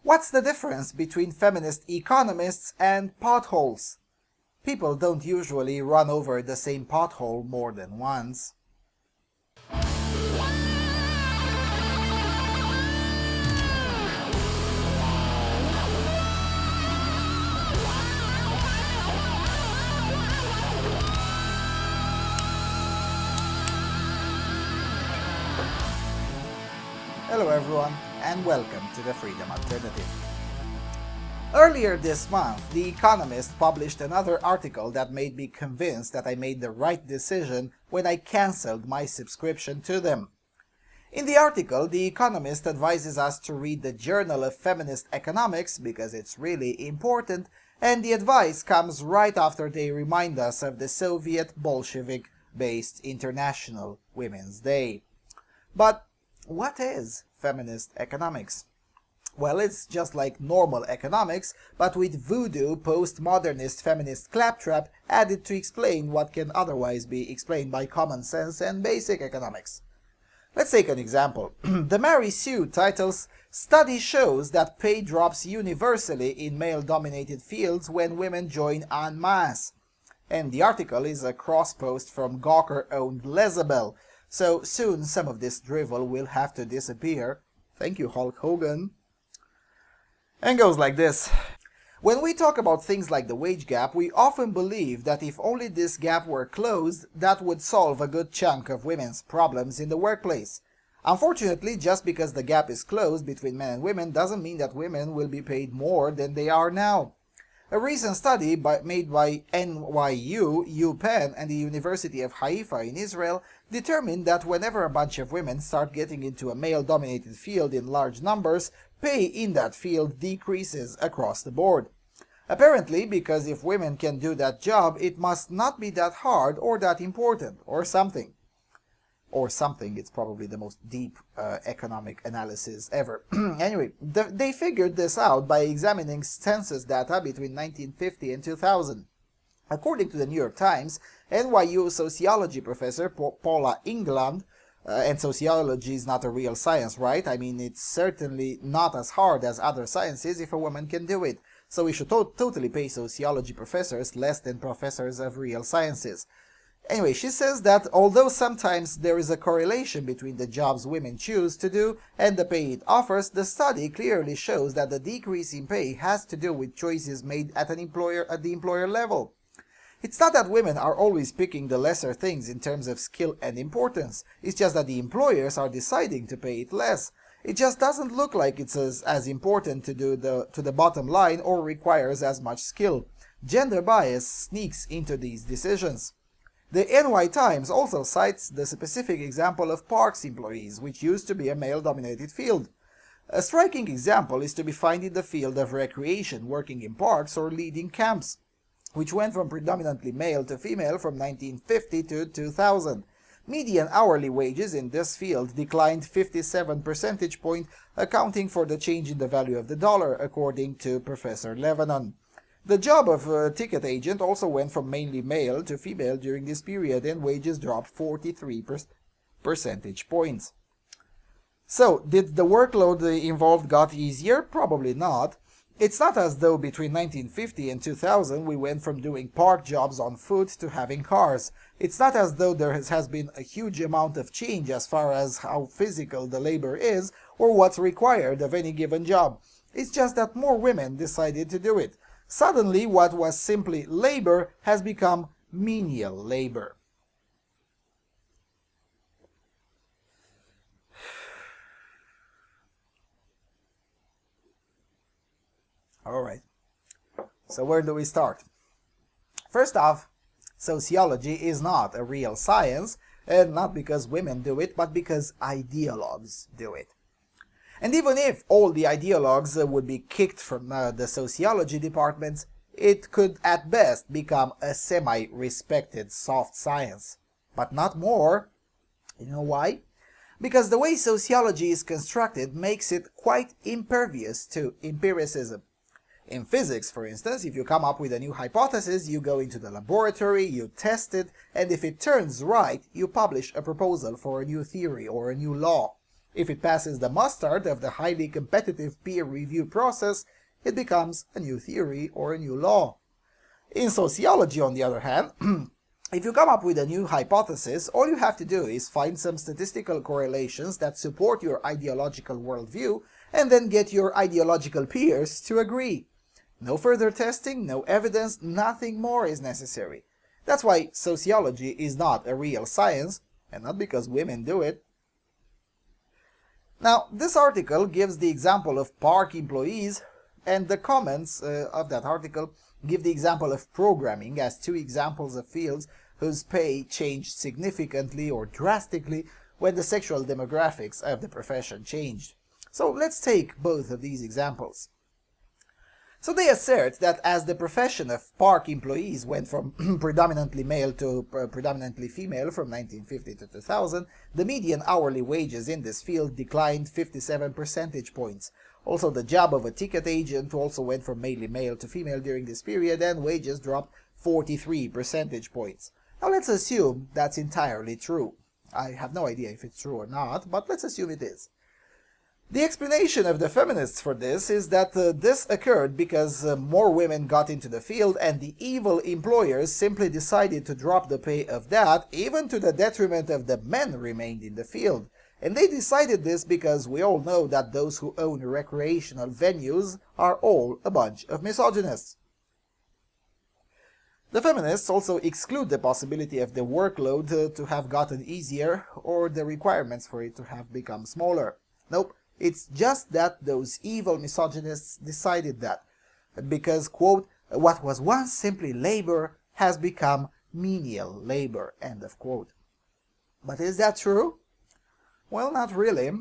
What's the difference between feminist economists and potholes? People don't usually run over the same pothole more than once. Hello everyone, and welcome to the Freedom Alternative. Earlier this month, The Economist published another article that made me convinced that I made the right decision when I cancelled my subscription to them. In the article, The Economist advises us to read the Journal of Feminist Economics because it's really important, and the advice comes right after they remind us of the Soviet Bolshevik-based International Women's Day. But what is feminist economics? Well, it's just like normal economics, but with voodoo postmodernist feminist claptrap added to explain what can otherwise be explained by common sense and basic economics. Let's take an example. The Mary Sue titles, "Study shows that pay drops universally in male-dominated fields when women join en masse." And the article is a cross-post from Gawker-owned Lezabel, so soon some of this drivel will have to disappear. Thank you, Hulk Hogan. And goes like this. When we talk about things like the wage gap, we often believe that if only this gap were closed, that would solve a good chunk of women's problems in the workplace. Unfortunately, just because the gap is closed between men and women doesn't mean that women will be paid more than they are now. A recent study made by NYU, UPenn, and the University of Haifa in Israel determined that whenever a bunch of women start getting into a male-dominated field in large numbers, pay in that field decreases across the board. Apparently, because if women can do that job, it must not be that hard or that important, or something. Or something, it's probably the most deep economic analysis ever. Anyway, they figured this out by examining census data between 1950 and 2000. According to the New York Times, NYU sociology professor Paula England, and sociology is not a real science, right? I mean, it's certainly not as hard as other sciences if a woman can do it. So we should totally pay sociology professors less than professors of real sciences. Anyway, she says that although sometimes there is a correlation between the jobs women choose to do and the pay it offers, the study clearly shows that the decrease in pay has to do with choices made at the employer level. It's not that women are always picking the lesser things in terms of skill and importance. It's just that the employers are deciding to pay it less. It just doesn't look like it's as important to do to the bottom line or requires as much skill. Gender bias sneaks into these decisions. The NY Times also cites the specific example of parks employees, which used to be a male-dominated field. A striking example is to be found in the field of recreation, working in parks or leading camps, which went from predominantly male to female from 1950 to 2000. Median hourly wages in this field declined 57 percentage points, accounting for the change in the value of the dollar, according to Professor Lebanon. The job of a ticket agent also went from mainly male to female during this period, and wages dropped 43 percentage points. So, did the workload involved got easier? Probably not. It's not as though between 1950 and 2000 we went from doing park jobs on foot to having cars. It's not as though there has been a huge amount of change as far as how physical the labor is or what's required of any given job. It's just that more women decided to do it. Suddenly, what was simply labor has become menial labor. Alright, so where do we start? First off, sociology is not a real science, and not because women do it, but because ideologues do it. And even if all the ideologues would be kicked from the sociology departments, it could at best become a semi-respected soft science. But not more. You know why? Because the way sociology is constructed makes it quite impervious to empiricism. In physics, for instance, if you come up with a new hypothesis, you go into the laboratory, you test it, and if it turns right, you publish a proposal for a new theory or a new law. If it passes the mustard of the highly competitive peer review process, it becomes a new theory or a new law. In sociology, on the other hand, if you come up with a new hypothesis, all you have to do is find some statistical correlations that support your ideological worldview and then get your ideological peers to agree. No further testing, no evidence, nothing more is necessary. That's why sociology is not a real science, and not because women do it. Now, this article gives the example of park employees, and the comments of that article give the example of programming as two examples of fields whose pay changed significantly or drastically when the sexual demographics of the profession changed. So let's take both of these examples. So they assert that as the profession of park employees went from predominantly male to predominantly female from 1950 to 2000, the median hourly wages in this field declined 57 percentage points. Also, the job of a ticket agent also went from mainly male to female during this period, and wages dropped 43 percentage points. Now let's assume that's entirely true. I have no idea if it's true or not, but let's assume it is. The explanation of the feminists for this is that this occurred because more women got into the field and the evil employers simply decided to drop the pay of that, even to the detriment of the men remained in the field. And they decided this because we all know that those who own recreational venues are all a bunch of misogynists. The feminists also exclude the possibility of the workload to have gotten easier or the requirements for it to have become smaller. Nope. It's just that those evil misogynists decided that, because, quote, what was once simply labor has become menial labor, end of quote. But is that true? Well, not really.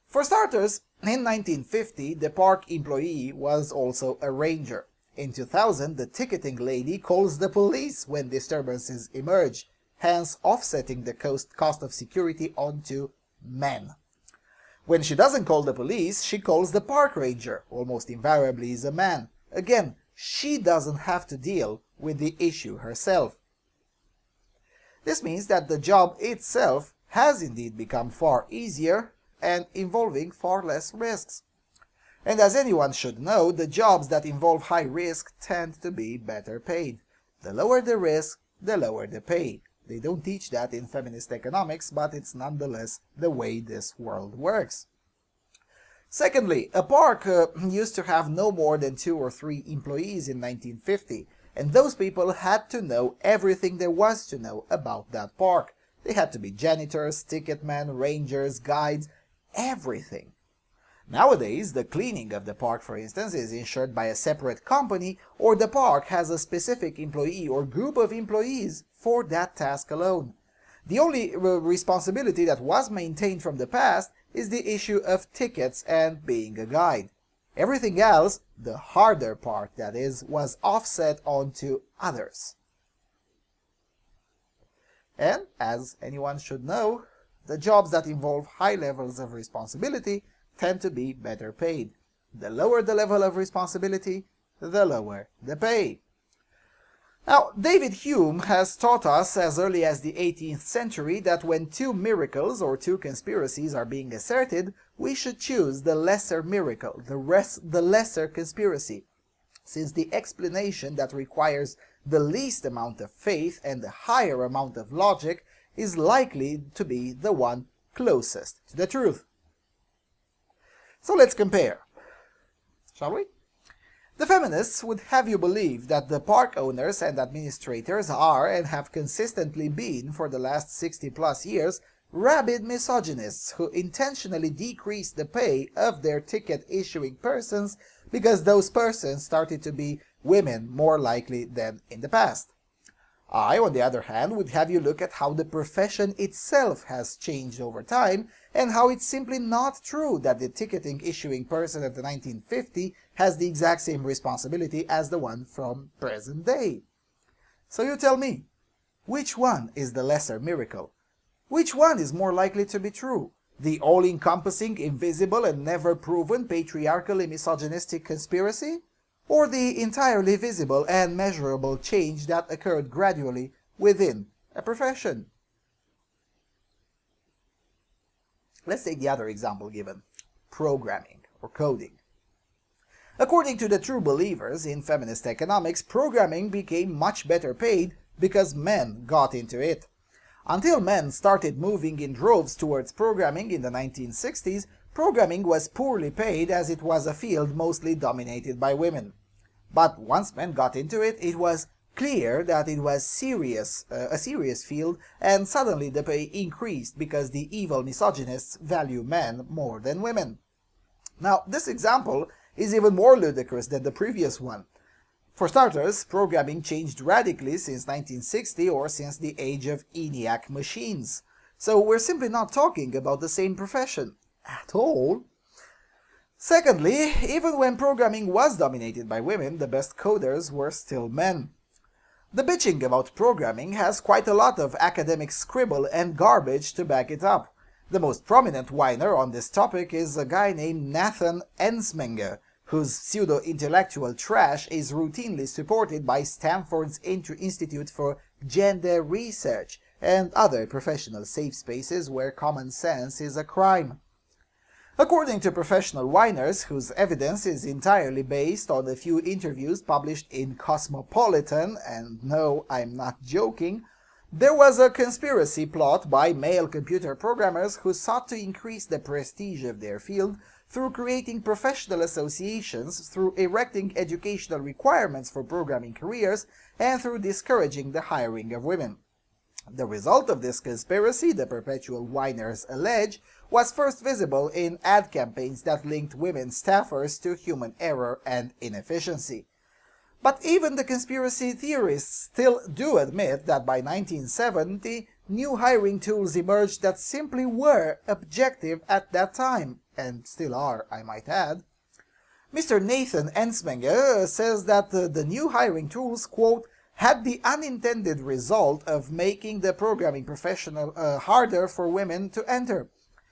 For starters, in 1950, the park employee was also a ranger. In 2000, the ticketing lady calls the police when disturbances emerge, hence offsetting the cost of security onto men. When she doesn't call the police, she calls the park ranger, almost invariably is a man. Again, she doesn't have to deal with the issue herself. This means that the job itself has indeed become far easier and involving far less risks. And as anyone should know, the jobs that involve high risk tend to be better paid. The lower the risk, the lower the pay. They don't teach that in feminist economics, but it's nonetheless the way this world works. Secondly, a park used to have no more than 2 or 3 employees in 1950, and those people had to know everything there was to know about that park. They had to be janitors, ticket men, rangers, guides, everything. Nowadays, the cleaning of the park, for instance, is insured by a separate company, or the park has a specific employee or group of employees for that task alone. The only responsibility that was maintained from the past is the issue of tickets and being a guide. Everything else, the harder part that is, was offset onto others. And, as anyone should know, the jobs that involve high levels of responsibility tend to be better paid. The lower the level of responsibility, the lower the pay. Now, David Hume has taught us as early as the 18th century that when 2 miracles or 2 conspiracies are being asserted, we should choose the lesser miracle, the lesser conspiracy, since the explanation that requires the least amount of faith and the higher amount of logic is likely to be the one closest to the truth. So let's compare, shall we? The feminists would have you believe that the park owners and administrators are, and have consistently been for the last 60+ years, rabid misogynists who intentionally decrease the pay of their ticket-issuing persons because those persons started to be women more likely than in the past. I, on the other hand, would have you look at how the profession itself has changed over time, and how it's simply not true that the ticketing issuing person of the 1950 has the exact same responsibility as the one from present day. So you tell me, which one is the lesser miracle? Which one is more likely to be true? The all-encompassing, invisible, and never-proven patriarchal and misogynistic conspiracy? Or the entirely visible and measurable change that occurred gradually within a profession? Let's take the other example given, programming or coding. According to the true believers in feminist economics, programming became much better paid because men got into it. Until men started moving in droves towards programming in the 1960s, programming was poorly paid as it was a field mostly dominated by women. But once men got into it, it was clear that it was a serious field, and suddenly the pay increased because the evil misogynists value men more than women. Now, this example is even more ludicrous than the previous one. For starters, programming changed radically since 1960 or since the age of ENIAC machines. So we're simply not talking about the same profession at all. Secondly, even when programming was dominated by women, the best coders were still men. The bitching about programming has quite a lot of academic scribble and garbage to back it up. The most prominent whiner on this topic is a guy named Nathan Ensmenger, whose pseudo-intellectual trash is routinely supported by Stanford's Institute for Gender Research and other professional safe spaces where common sense is a crime. According to professional whiners, whose evidence is entirely based on a few interviews published in Cosmopolitan, and no, I'm not joking, there was a conspiracy plot by male computer programmers who sought to increase the prestige of their field through creating professional associations, through erecting educational requirements for programming careers, and through discouraging the hiring of women. The result of this conspiracy, the perpetual whiners allege, was first visible in ad campaigns that linked women staffers to human error and inefficiency. But even the conspiracy theorists still do admit that by 1970, new hiring tools emerged that simply were objective at that time, and still are, I might add. Mr. Nathan Ensmenger says that the new hiring tools, quote, had the unintended result of making the programming profession harder for women to enter.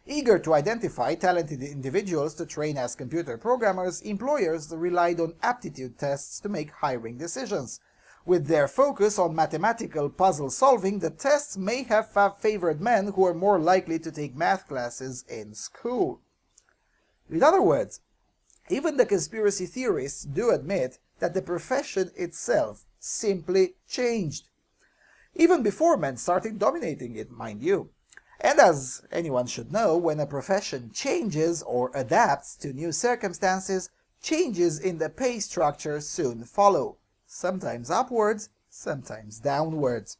Eager to identify talented individuals to train as computer programmers, employers relied on aptitude tests to make hiring decisions. With their focus on mathematical puzzle solving, the tests may have favored men who are more likely to take math classes in school. In other words, even the conspiracy theorists do admit that the profession itself simply changed. Even before men started dominating it, mind you. And as anyone should know, when a profession changes or adapts to new circumstances, changes in the pay structure soon follow, sometimes upwards, sometimes downwards.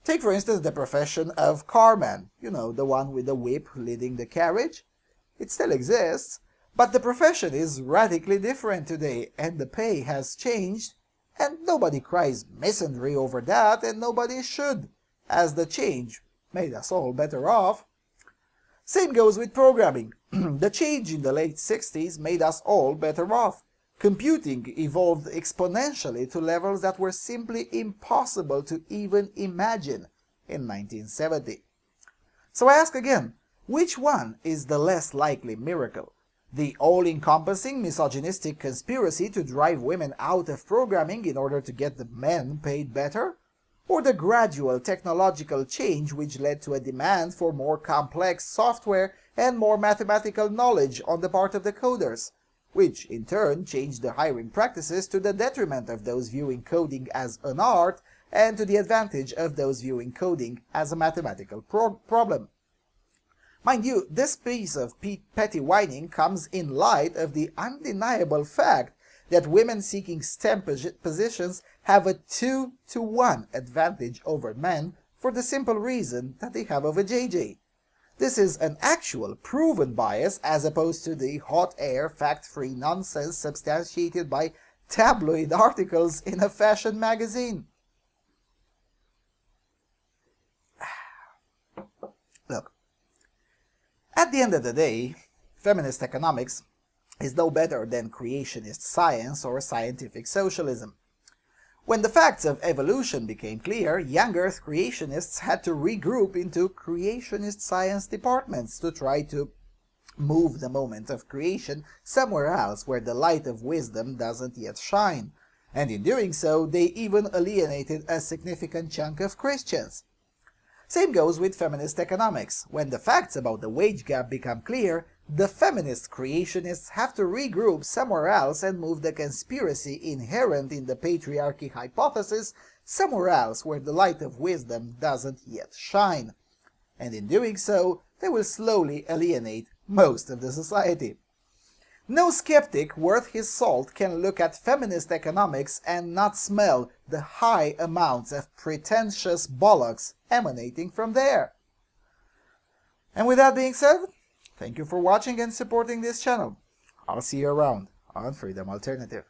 Take for instance the profession of carman, the one with the whip leading the carriage. It still exists, but the profession is radically different today, and the pay has changed, and nobody cries misandry over that, and nobody should, as the change made us all better off. Same goes with programming. The change in the late 60s made us all better off. Computing evolved exponentially to levels that were simply impossible to even imagine in 1970. So I ask again, which one is the less likely miracle? The all-encompassing misogynistic conspiracy to drive women out of programming in order to get the men paid better? Or the gradual technological change which led to a demand for more complex software and more mathematical knowledge on the part of the coders, which in turn changed the hiring practices to the detriment of those viewing coding as an art and to the advantage of those viewing coding as a mathematical problem. Mind you, this piece of petty whining comes in light of the undeniable fact that women seeking STEM positions have a 2-to-1 advantage over men for the simple reason that they have a vajayjay. This is an actual proven bias as opposed to the hot air fact-free nonsense substantiated by tabloid articles in a fashion magazine. Look, at the end of the day, feminist economics is no better than creationist science or scientific socialism. When the facts of evolution became clear, young Earth creationists had to regroup into creationist science departments to try to move the moment of creation somewhere else where the light of wisdom doesn't yet shine. And in doing so, they even alienated a significant chunk of Christians. Same goes with feminist economics. When the facts about the wage gap become clear, the feminist creationists have to regroup somewhere else and move the conspiracy inherent in the patriarchy hypothesis somewhere else where the light of wisdom doesn't yet shine. And in doing so, they will slowly alienate most of the society. No skeptic worth his salt can look at feminist economics and not smell the high amounts of pretentious bollocks emanating from there. And with that being said, thank you for watching and supporting this channel. I'll see you around on Freedom Alternative.